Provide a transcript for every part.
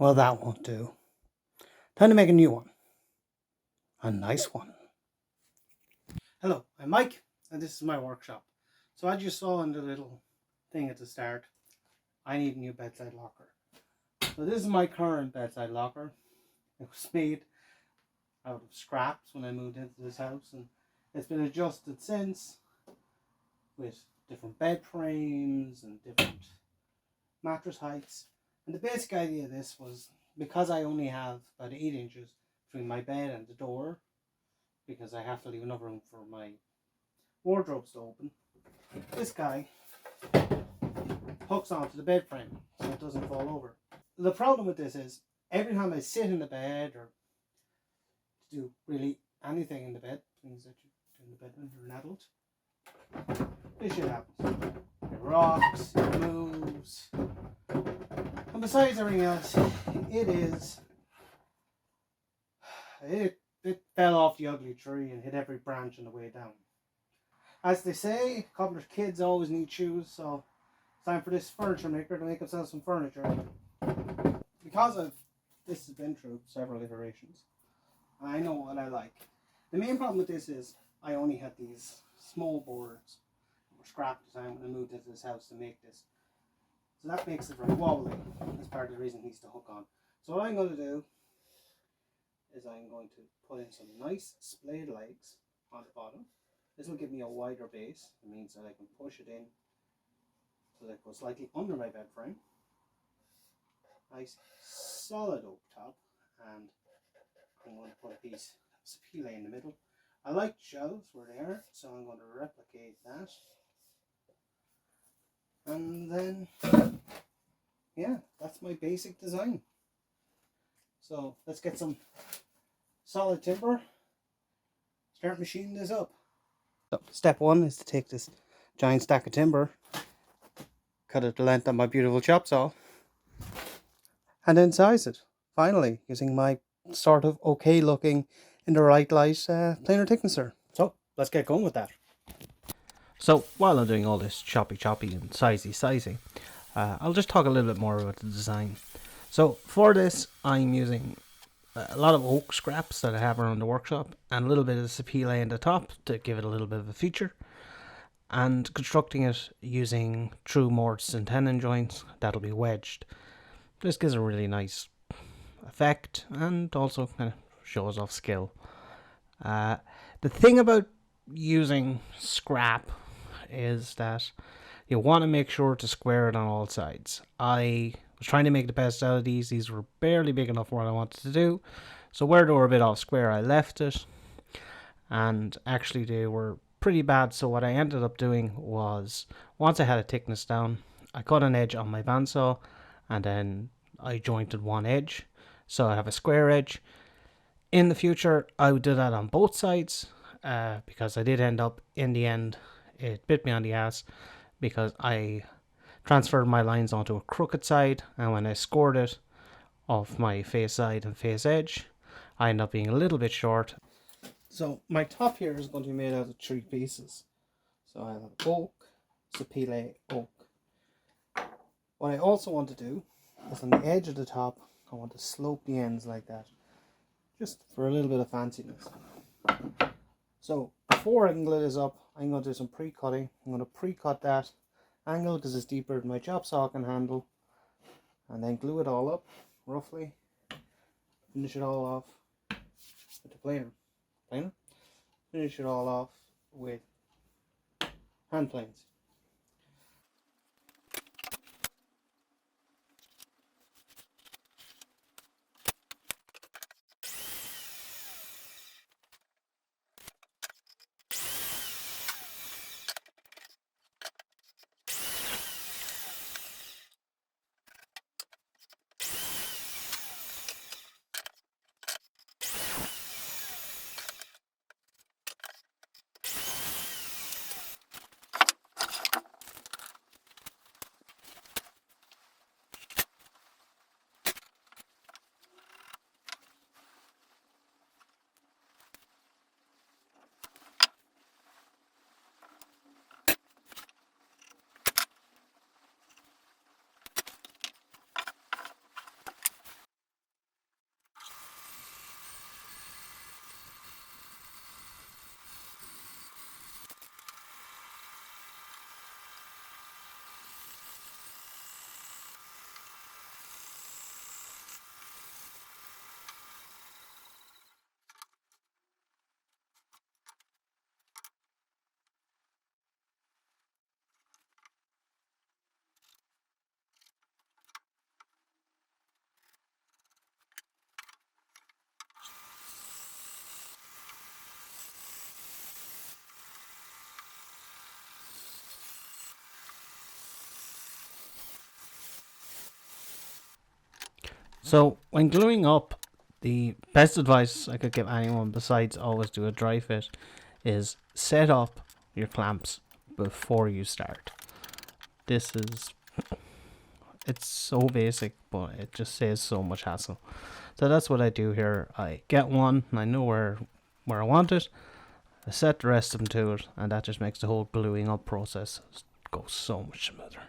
Well, that won't do. Time to make a new one. A nice one. Hello, I'm Mike, and this is my workshop. So as you saw in the little thing at the start, I need a new bedside locker. So this is my current bedside locker. It was made out of scraps when I moved into this house, and it's been adjusted since with different bed frames and different mattress heights. And the basic idea of this was, because I only have about 8 inches between my bed and the door, because I have to leave enough room for my wardrobes to open, this guy hooks onto the bed frame so it doesn't fall over. The problem with this is, every time I sit in the bed or do really anything in the bed, things that you do in the bed when you're an adult, this shit happens. It rocks, it moves, and besides everything else, it fell off the ugly tree and hit every branch on the way down. As they say, cobbler's kids always need shoes, so it's time for this furniture maker to make himself some furniture. Because this has been through several iterations, I know what I like. The main problem with this is, I only had these small boards that were scrap design when I moved into this house to make this. So that makes it very wobbly. That's part of the reason it needs to hook on. So what I'm going to do is I'm going to put in some nice splayed legs on the bottom. This will give me a wider base. It means that I can push it in so that it goes slightly under my bed frame. Nice solid oak top, and I'm going to put a piece of Sapele in the middle. I like shelves where they are, so I'm going to replicate that. And then, yeah, that's my basic design. So let's get some solid timber, start machining this up. So step one is to take this giant stack of timber, cut it the length of my beautiful chop saw, and then size it, finally, using my sort of okay looking, in the right light, planer thicknesser. So let's get going with that. So while I'm doing all this choppy and sizing, I'll just talk a little bit more about the design. So for this, I'm using a lot of oak scraps that I have around the workshop, and a little bit of Sapele in the top to give it a little bit of a feature, and constructing it using true mortise and tenon joints that'll be wedged. This gives a really nice effect and also kind of shows off skill. The thing about using scrap is that you want to make sure to square it on all sides. I was trying to make the best out of these. These were barely big enough for what I wanted to do, so where they were a bit off square, I left it, and actually they were pretty bad. So what I ended up doing was, once I had a thickness down, I cut an edge on my bandsaw, and then I jointed one edge, so I have a square edge. In the future, I would do that on both sides, because I did end up, in the end, it bit me on the ass, because I transferred my lines onto a crooked side, and when I scored it off my face side and face edge, I ended up being a little bit short. So my top here is going to be made out of 3 pieces. So I have oak, Sapele, oak. What I also want to do is, on the edge of the top, I want to slope the ends like that, just for a little bit of fanciness. So before I can glue this up, I'm going to do some pre-cutting. I'm going to pre-cut that angle because it's deeper than my chop saw can handle, and then glue it all up roughly. Finish it all off with the planer. Finish it all off with hand planes. So when gluing up, the best advice I could give anyone, besides always do a dry fit, is set up your clamps before you start. It's so basic, but it just saves so much hassle. So that's what I do here. I get one, and I know where I want it. I set the rest of them to it, and that just makes the whole gluing up process go so much smoother.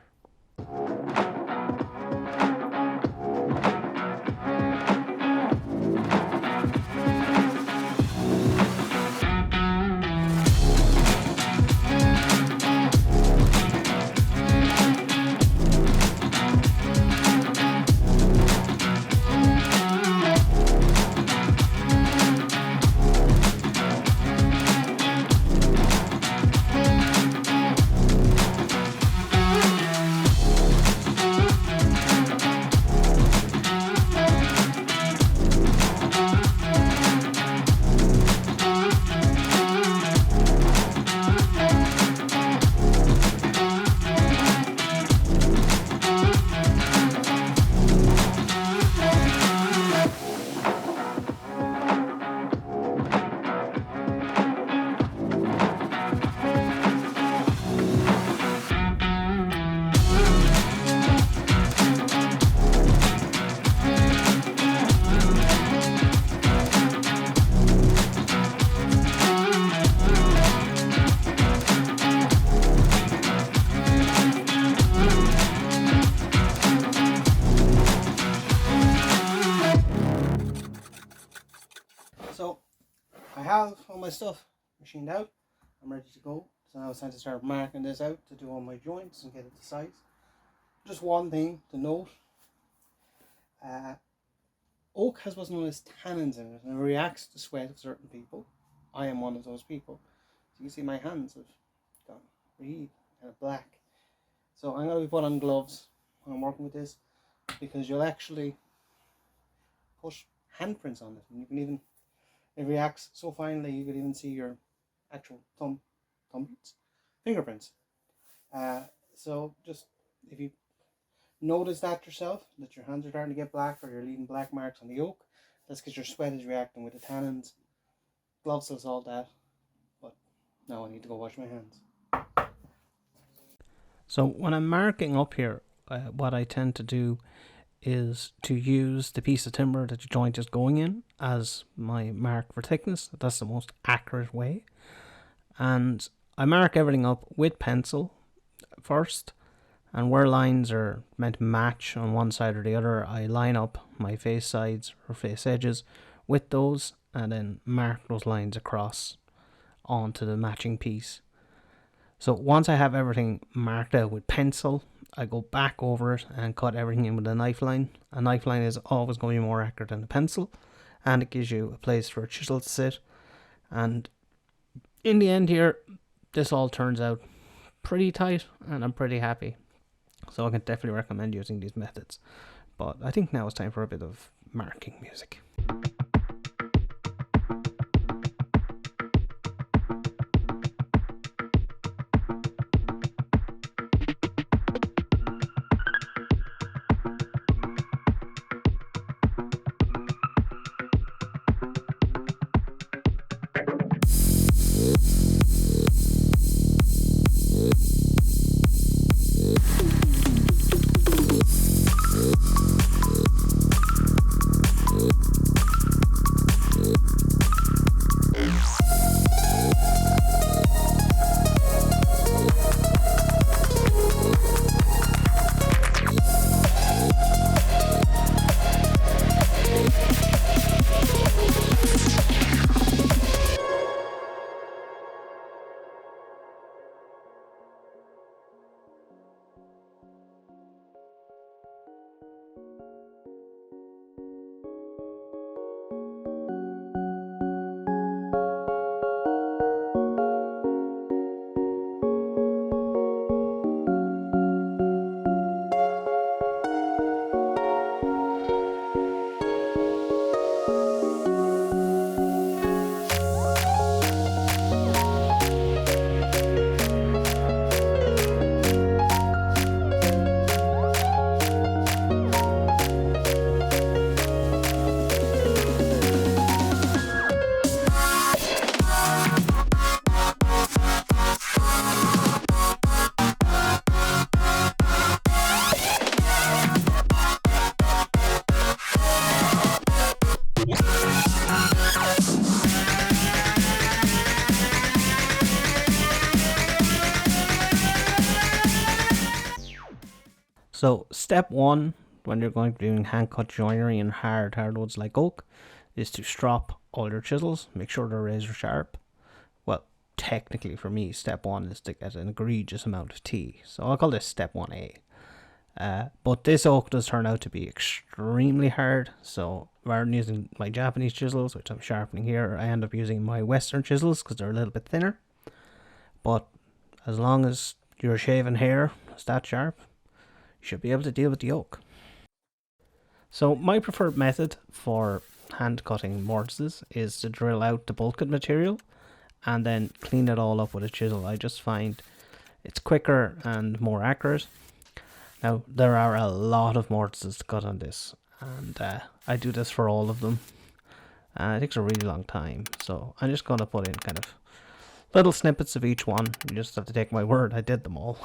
So I have all my stuff machined out. I'm ready to go. So now it's time to start marking this out to do all my joints and get it to size. Just one thing to note. Oak has what's known as tannins in it, and it reacts to sweat of certain people. I am one of those people. So you can see my hands have gone really kind of black. So I'm going to be putting on gloves when I'm working with this, because you'll actually put handprints on it, and you can even, it reacts so finely you could even see your actual fingerprints. So just, if you notice that yourself, that your hands are starting to get black, or you're leaving black marks on the oak, that's because your sweat is reacting with the tannins. Gloves will solve that, but now I need to go wash my hands. So when I'm marking up here, what I tend to do is to use the piece of timber that your joint is going in as my mark for thickness. That's the most accurate way. And I mark everything up with pencil first, and where lines are meant to match on one side or the other, I line up my face sides or face edges with those, and then mark those lines across onto the matching piece. So once I have everything marked out with pencil, I go back over it and cut everything in with a knife line. A knife line is always going to be more accurate than a pencil, and it gives you a place for a chisel to sit. And in the end here, this all turns out pretty tight, and I'm pretty happy. So I can definitely recommend using these methods. But I think now it's time for a bit of marking music. So step one, when you're going to be doing hand cut joinery in hardwoods like oak, is to strop all your chisels, make sure they're razor sharp. Well, technically for me, step one is to get an egregious amount of T, so I'll call this step 1A. But this oak does turn out to be extremely hard, so rather than using my Japanese chisels, which I'm sharpening here, I end up using my Western chisels because they're a little bit thinner. But as long as your shaven hair is that sharp, you should be able to deal with the oak. So my preferred method for hand cutting mortises is to drill out the bulkhead material and then clean it all up with a chisel. I just find it's quicker and more accurate. Now, there are a lot of mortises to cut on this, and I do this for all of them. It takes a really long time, so I'm just going to put in kind of little snippets of each one. You just have to take my word, I did them all.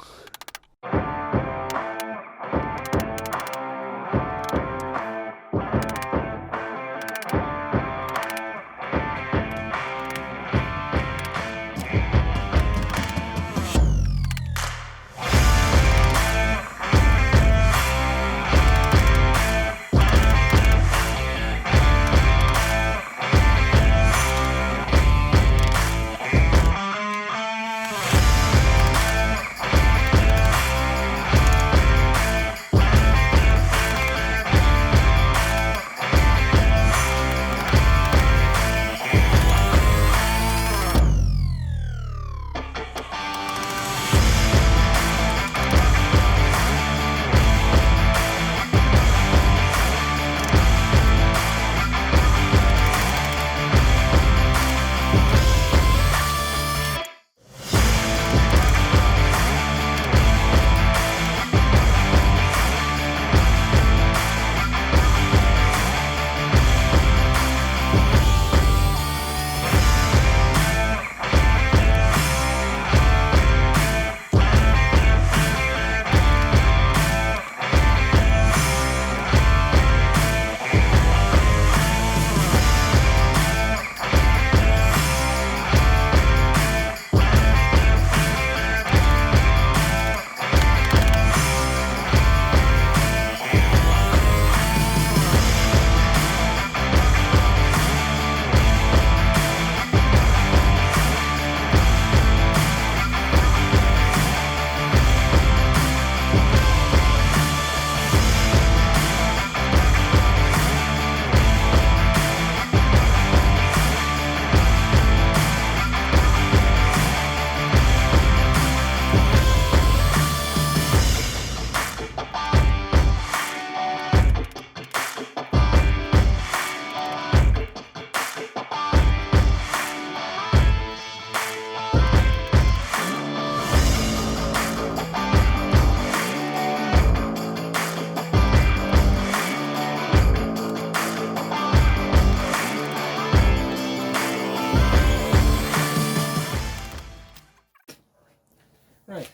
Right,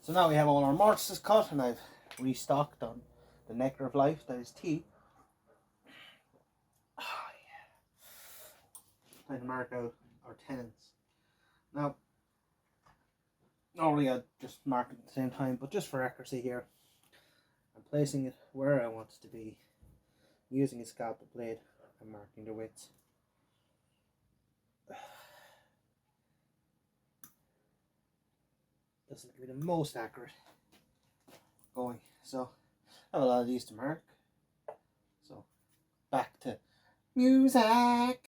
so now we have all our mortises cut, and I've restocked on the nectar of life, that is tea. Oh, yeah. Time to mark out our tenons. Now, normally I'd just mark it at the same time, but just for accuracy here, I'm placing it where I want it to be, using a scalpel blade and marking the widths. Doesn't give me the most accurate going, so I have a lot of these to mark. So back to music.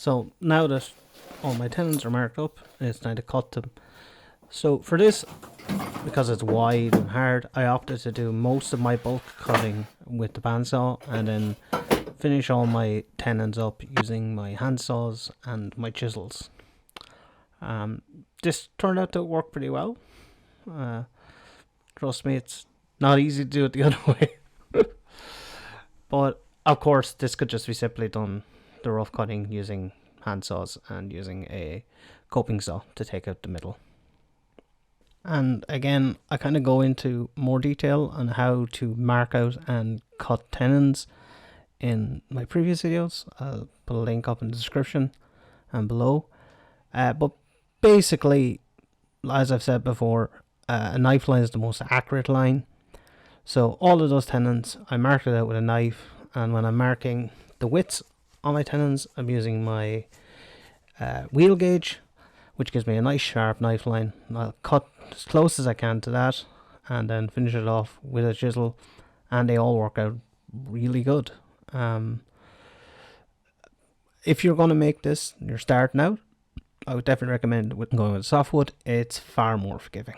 So now that all my tenons are marked up, it's time to cut them. So for this, because it's wide and hard, I opted to do most of my bulk cutting with the bandsaw and then finish all my tenons up using my hand saws and my chisels. This turned out to work pretty well. Trust me, it's not easy to do it the other way. But of course, this could just be simply done the rough cutting using hand saws and using a coping saw to take out the middle. And again, I kind of go into more detail on how to mark out and cut tenons in my previous videos. I'll put a link up in the description and below. But basically, as I've said before, a knife line is the most accurate line. So all of those tenons, I marked it out with a knife, and when I'm marking the widths on my tenons, I'm using my wheel gauge, which gives me a nice sharp knife line. I'll cut as close as I can to that and then finish it off with a chisel, and they all work out really good. If you're going to make this, you're starting out, I would definitely recommend going with softwood. It's far more forgiving.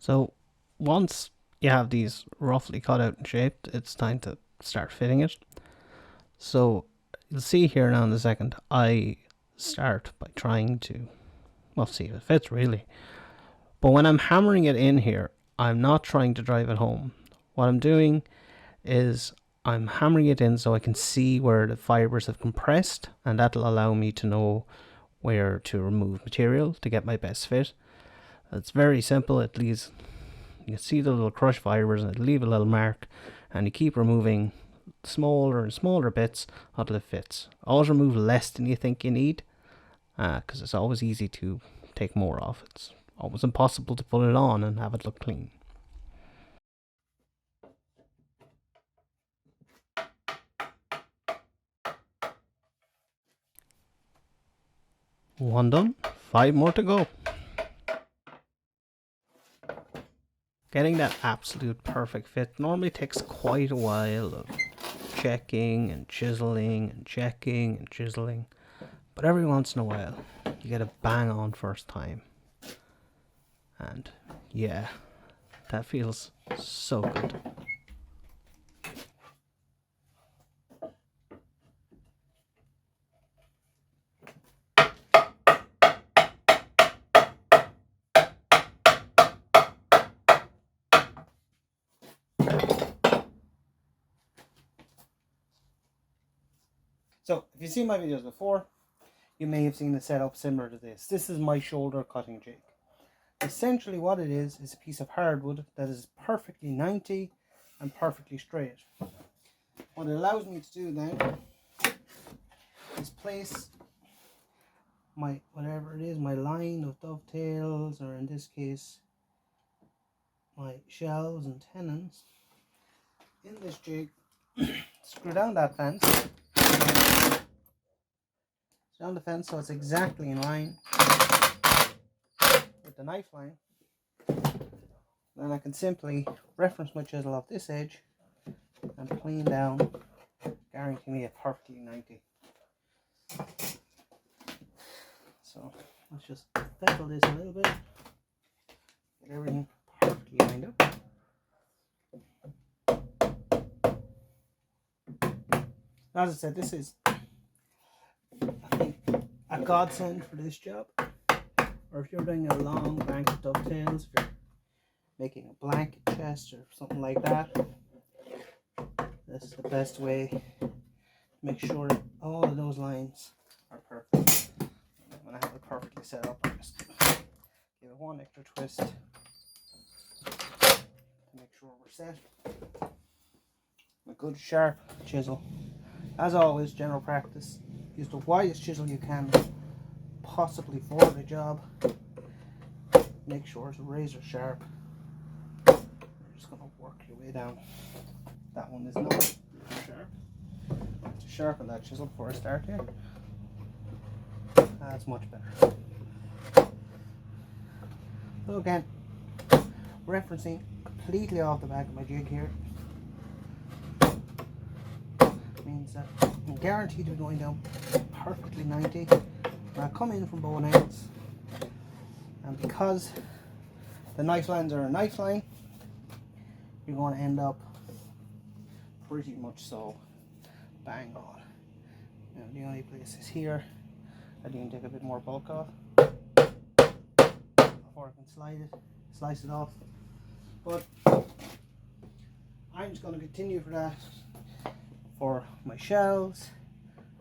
So once you have these roughly cut out and shaped, it's time to start fitting it. So you'll see here now in a second, I start by trying to, well, see if it fits really. But when I'm hammering it in here, I'm not trying to drive it home. What I'm doing is I'm hammering it in so I can see where the fibers have compressed, and that'll allow me to know where to remove material to get my best fit. It's very simple. It leaves, you can see the little crush fibers, and it'll leave a little mark, and you keep removing smaller and smaller bits until it fits. Always remove less than you think you need, because it's always easy to take more off. It's almost impossible to put it on and have it look clean. One done, 5 more to go. Getting that absolute perfect fit normally takes quite a while of checking and chiseling and checking and chiseling, but every once in a while you get a bang on first time, and yeah, that feels so good. So if you've seen my videos before, you may have seen a setup similar to this. This is my shoulder cutting jig. Essentially what it is a piece of hardwood that is perfectly 90 and perfectly straight. What it allows me to do then is place my, whatever it is, my line of dovetails, or in this case my shelves and tenons, in this jig. Screw down that fence, down the fence so it's exactly in line with the knife line. Then I can simply reference my chisel off this edge and plane down, guarantee me a perfectly 90. So let's just feather this a little bit, get everything perfectly lined up. As I said, this is, I think, a godsend for this job. Or if you're doing a long blanket dovetails, if you're making a blanket chest or something like that, this is the best way to make sure that all of those lines are perfect. When I have it perfectly set up, I just give it one extra twist to make sure we're set. A good sharp chisel. As always, general practice, use the widest chisel you can possibly for the job. Make sure it's razor sharp. You're just going to work your way down. That one is not sharp. To sharpen that chisel before I start here. That's much better. So again, referencing completely off the back of my jig here. Means that I'm guaranteed to be going down perfectly 90 when I come in from bow and ends. And because the knife lines are a knife line, you're going to end up pretty much so bang on. Now the only places here I can take a bit more bulk off before I can slice it off. But I'm just going to continue for that for my shelves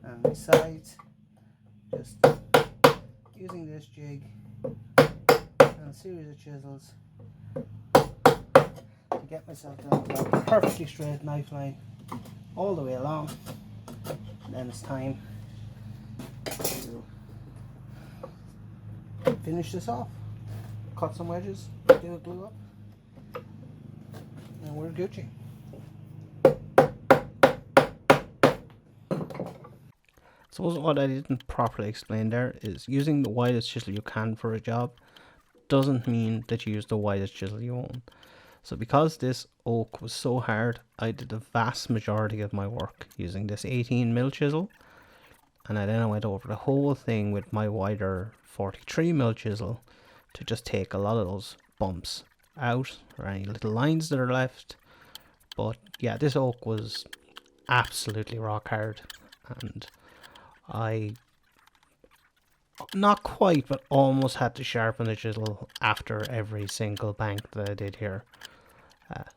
and my sides, just using this jig and a series of chisels to get myself down to a perfectly straight knife line all the way along. And then it's time to finish this off, cut some wedges, do a glue up, and we're Gucci. So what I didn't properly explain there is using the widest chisel you can for a job doesn't mean that you use the widest chisel you own. So because this oak was so hard, I did the vast majority of my work using this 18mm chisel, and I then went over the whole thing with my wider 43mm chisel to just take a lot of those bumps out or any little lines that are left. But yeah, this oak was absolutely rock hard, and I not quite but almost had to sharpen the chisel after every single bank that I did here.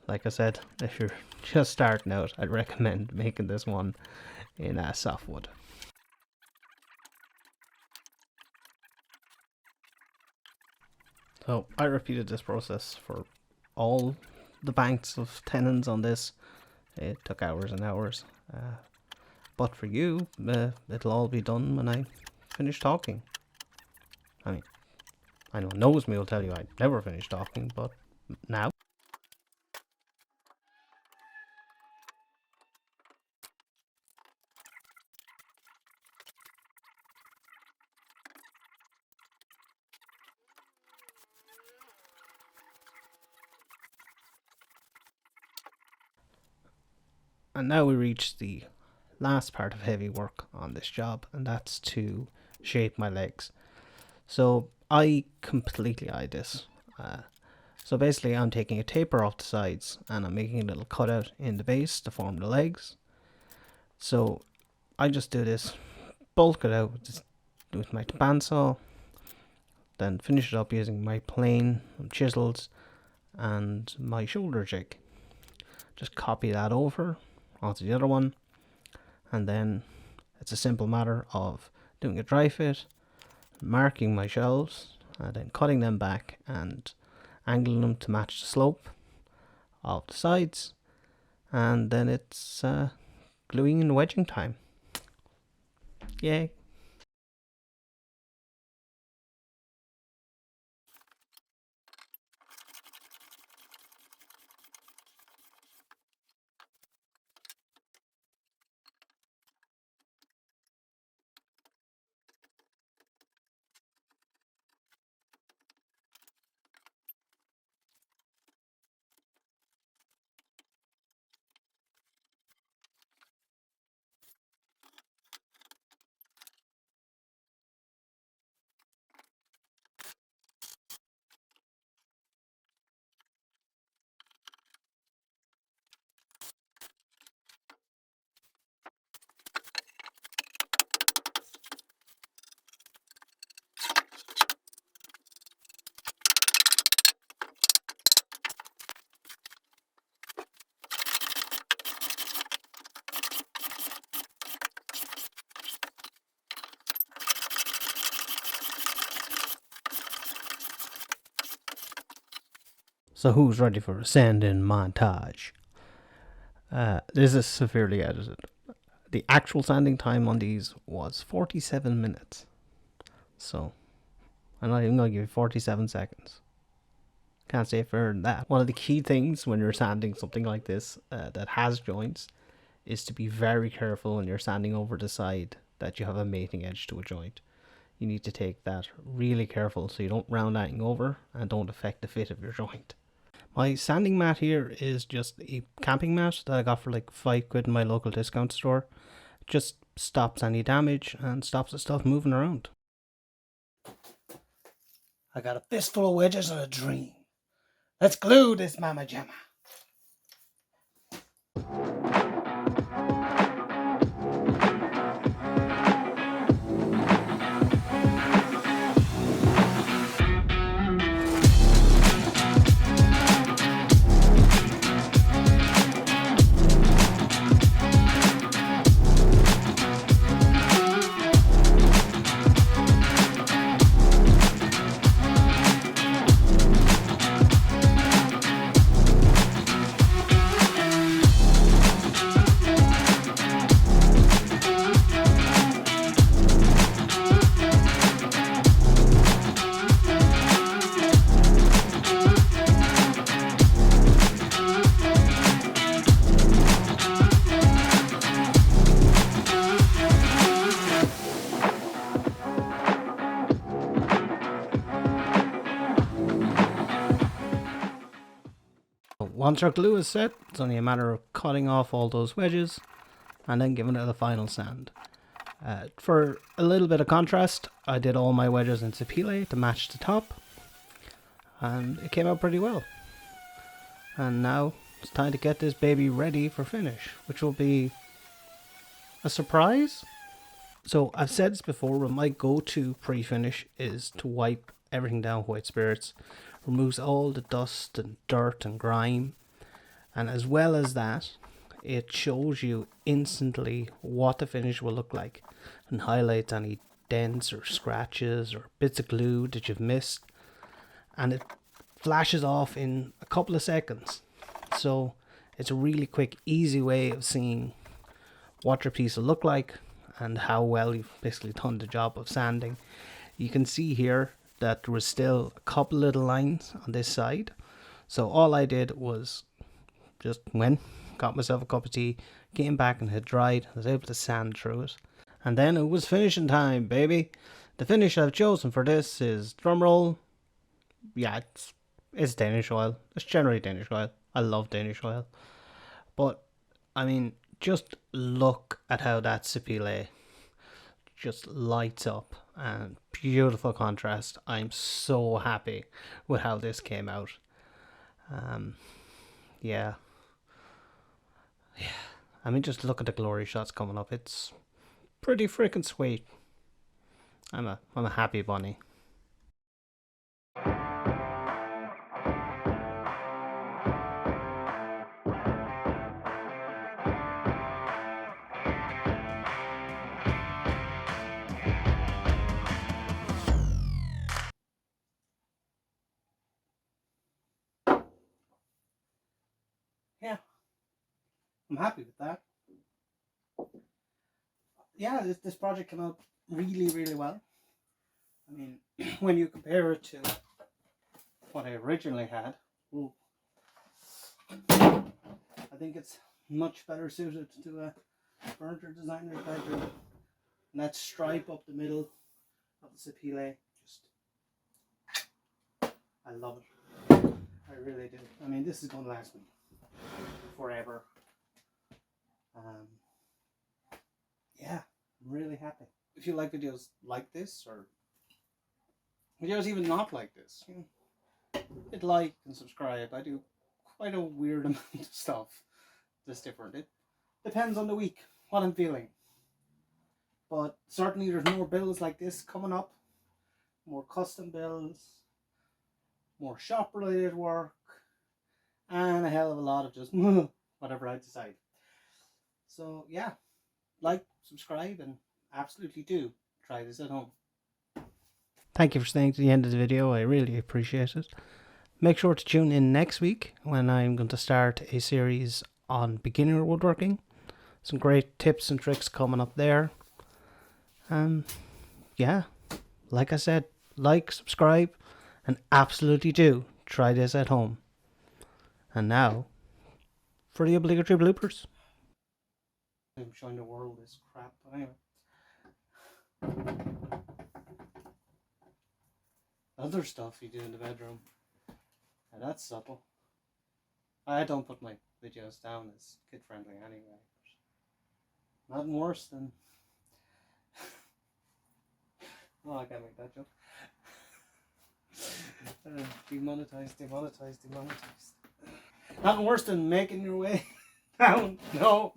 Like I said, if you're just starting out, I'd recommend making this one in softwood. So I repeated this process for all the banks of tenons on this. It took hours and hours. But for you, it'll all be done when I finish talking. I mean, I know knows me will tell you I never finish talking, but now. And now we reach the last part of heavy work on this job, and that's to shape my legs. So I completely eyed this. So basically I'm taking a taper off the sides and I'm making a little cutout in the base to form the legs. So I just do this, bulk it out with my bandsaw, then finish it up using my plane, chisels and my shoulder jig. Just copy that over onto the other one, and then it's a simple matter of doing a dry fit, marking my shelves, and then cutting them back and angling them to match the slope of the sides, and then it's gluing and wedging time. Yay. So who's ready for a sanding montage? This is severely edited. The actual sanding time on these was 47 minutes. So I'm not even going to give you 47 seconds. Can't say further than that. One of the key things when you're sanding something like this that has joints is to be very careful when you're sanding over the side that you have a mating edge to a joint. You need to take that really careful so you don't round anything over and don't affect the fit of your joint. My sanding mat here is just a camping mat that I got for like £5 in my local discount store. Just stops any damage and stops the stuff moving around. I got a fistful of wedges and a dream. Let's glue this mama jamma. Once our glue is set, it's only a matter of cutting off all those wedges and then giving it a final sand. For a little bit of contrast, I did all my wedges in Sapele to match the top, and it came out pretty well. And now it's time to get this baby ready for finish, which will be a surprise. So I've said this before, but my go-to pre-finish is to wipe everything down with white spirits. Removes all the dust and dirt and grime, and as well as that, it shows you instantly what the finish will look like and highlights any dents or scratches or bits of glue that you've missed, and it flashes off in a couple of seconds. So it's a really quick, easy way of seeing what your piece will look like and how well you've basically done the job of sanding. You can see here that there was still a couple little lines on this side, so all I did was just got myself a cup of tea, came back and had dried. I was able to sand through it, and then it was finishing time, baby. The finish I've chosen for this is, drumroll, yeah, it's Danish oil. It's generally Danish oil. I love Danish oil, but I mean, just look at how that Sapele just lights up, and beautiful contrast. I'm so happy with how this came out. Yeah. I mean, just look at the glory shots coming up. It's pretty freaking sweet. I'm a happy bunny. Yeah, I'm happy with that. Yeah, this project came out really, really well. I mean, when you compare it to what I originally had, I think it's much better suited to a furniture designer's bedroom. And that stripe up the middle of the Sapele, I love it. I really do. I mean, this is going to last me forever. Yeah, I'm really happy. If you like videos like this, or videos even not like this, hit like and subscribe. I do quite a weird amount of stuff that's different. It depends on the week, what I'm feeling. But certainly there's more builds like this coming up, more custom builds, more shop related work, and a hell of a lot of just whatever I decide. So yeah, like, subscribe, and absolutely do try this at home. Thank you for staying to the end of the video. I really appreciate it. Make sure to tune in next week when I'm going to start a series on beginner woodworking. Some great tips and tricks coming up there. And yeah, like I said, like, subscribe, and absolutely do try this at home. And now, for the obligatory bloopers. I'm showing the world this crap, but anyway. Other stuff you do in the bedroom. Now that's subtle. I don't put my videos down as kid friendly anyway. But nothing worse than. Oh, I can't make that joke. Demonetized. Nothing worse than making your way down. No.